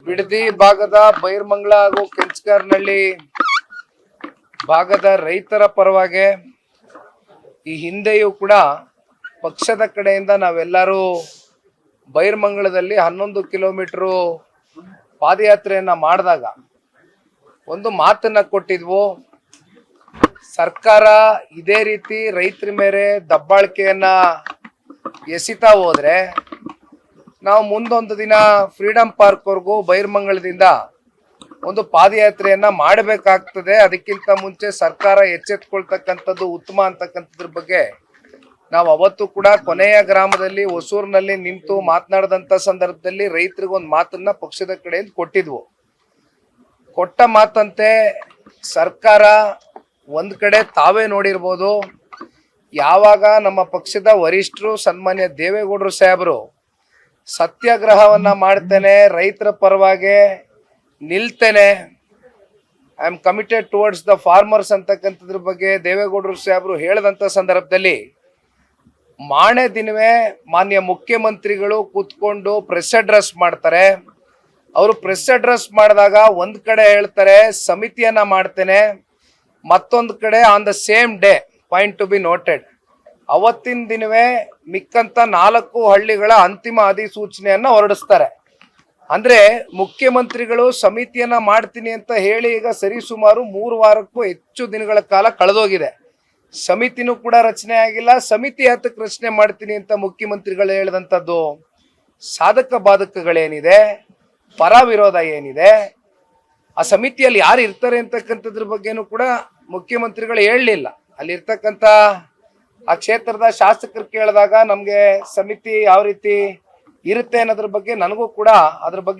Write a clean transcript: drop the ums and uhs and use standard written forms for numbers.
ಬಿಡದಿ ಭಾಗದ ಬೈರ್ಮಂಗ್ಲ ಹಾಗೂ ಕೆಂಚಗಾರನಹಳ್ಳಿ ಭಾಗದ ರೈತರ ಪರವಾಗಿ ಈ ಹಿಂದೆಯೂ ಕೂಡ ಪಕ್ಷದ ಕಡೆಯಿಂದ ನಾವೆಲ್ಲರೂ ಬೈರ್ಮಂಗ್ಲದಲ್ಲಿ 11 ಕಿಲೋಮೀಟರ್ ಪಾದಯಾತ್ರೆಯನ್ನ ಮಾಡಿದಾಗ ಒಂದು ಮಾತನ್ನ ಕೊಟ್ಟಿದ್ವು. ಸರ್ಕಾರ ಇದೇ ರೀತಿ ರೈತರ ಮೇಲೆ ದಬ್ಬಾಳಿಕೆಯನ್ನ ಎಸಿತಾ ಹೋದ್ರೆ ನಾವು ಮುಂದೊಂದು ದಿನ ಫ್ರೀಡಂ ಪಾರ್ಕ್ ವರೆಗೂ ಬೈರ್ಮಂಗಲದಿಂದ ಒಂದು ಪಾದಯಾತ್ರೆಯನ್ನ ಮಾಡಬೇಕಾಗ್ತದೆ. ಅದಕ್ಕಿಂತ ಮುಂಚೆ ಸರ್ಕಾರ ಎಚ್ಚೆತ್ಕೊಳ್ತಕ್ಕಂಥದ್ದು ಉತ್ತಮ ಅಂತಕ್ಕಂಥದ್ರ ಬಗ್ಗೆ ನಾವು ಅವತ್ತು ಕೂಡ ಕೊನೆಯ ಗ್ರಾಮದಲ್ಲಿ ಹೊಸೂರಿನಲ್ಲಿ ನಿಂತು ಮಾತನಾಡಿದಂಥ ಸಂದರ್ಭದಲ್ಲಿ ರೈತರಿಗೊಂದು ಮಾತನ್ನ ಪಕ್ಷದ ಕಡೆಯಿಂದ ಕೊಟ್ಟಿದ್ವು. ಕೊಟ್ಟ ಮಾತಂತೆ ಸರ್ಕಾರ ಒಂದ್ ಕಡೆ ತಾವೇ ನೋಡಿರ್ಬೋದು, ಯಾವಾಗ ನಮ್ಮ ಪಕ್ಷದ ವರಿಷ್ಠರು ಸನ್ಮಾನ್ಯ ದೇವೇಗೌಡರು ಸಾಹೇಬರು ಸತ್ಯಾಗ್ರಹವನ್ನ ಮಾಡ್ತೇನೆ, ರೈತರ ಪರವಾಗಿ ನಿಲ್ತೇನೆ, I am committed towards the farmers ಅಂತಕ್ಕಂಥದ್ರ ಬಗ್ಗೆ ದೇವೇಗೌಡರು ಸಾಹೇಬರು ಹೇಳಿದಂಥ ಸಂದರ್ಭದಲ್ಲಿ ಮಾಣೆ ದಿನವೇ ಮಾನ್ಯ ಮುಖ್ಯಮಂತ್ರಿಗಳು ಕೂತ್ಕೊಂಡು ಪ್ರೆಸ್ ಅಡ್ರೆಸ್ ಮಾಡ್ತಾರೆ. ಅವರು ಪ್ರೆಸ್ ಅಡ್ರೆಸ್ ಮಾಡಿದಾಗ ಒಂದ್ ಕಡೆ ಹೇಳ್ತಾರೆ ಸಮಿತಿಯನ್ನ ಮಾಡ್ತೇನೆ, ಮತ್ತೊಂದು ಕಡೆ on the same day point to be noted ಅವತ್ತಿನ ದಿನವೇ ಮಿಕ್ಕಂತ 4 ಹಳ್ಳಿಗಳ ಅಂತಿಮ ಅಧಿಸೂಚನೆಯನ್ನ ಹೊರಡಿಸ್ತಾರೆ. ಅಂದ್ರೆ ಮುಖ್ಯಮಂತ್ರಿಗಳು ಸಮಿತಿಯನ್ನ ಮಾಡ್ತೀನಿ ಅಂತ ಹೇಳಿ ಈಗ ಸರಿಸುಮಾರು 3 ವಾರಕ್ಕೂ ಹೆಚ್ಚು ದಿನಗಳ ಕಾಲ ಕಳೆದೋಗಿದೆ. ಸಮಿತಿನೂ ಕೂಡ ರಚನೆ ಆಗಿಲ್ಲ. ಸಮಿತಿ ಹತ್ತಕ್ಕೆ ರಚನೆ ಮಾಡ್ತೀನಿ ಅಂತ ಮುಖ್ಯಮಂತ್ರಿಗಳು ಹೇಳಿದಂಥದ್ದು ಸಾಧಕ ಬಾಧಕಗಳೇನಿದೆ, ಪರ ವಿರೋಧ ಏನಿದೆ, ಆ ಸಮಿತಿಯಲ್ಲಿ ಯಾರು ಇರ್ತಾರೆ ಅಂತಕ್ಕಂಥದ್ರ ಬಗ್ಗೆನೂ ಕೂಡ ಮುಖ್ಯಮಂತ್ರಿಗಳು ಹೇಳಲಿಲ್ಲ. ಅಲ್ಲಿರ್ತಕ್ಕಂಥ ಆ ಕ್ಷೇತ್ರದ ಶಾಸಕರು ಕೇಳಿದಾಗ ನಮ್ಗೆ ಸಮಿತಿ ಯಾವ ರೀತಿ ಇರುತ್ತೆ ಅನ್ನೋದ್ರ ಬಗ್ಗೆ ನನಗೂ ಕೂಡ ಅದ್ರ ಬಗ್ಗೆ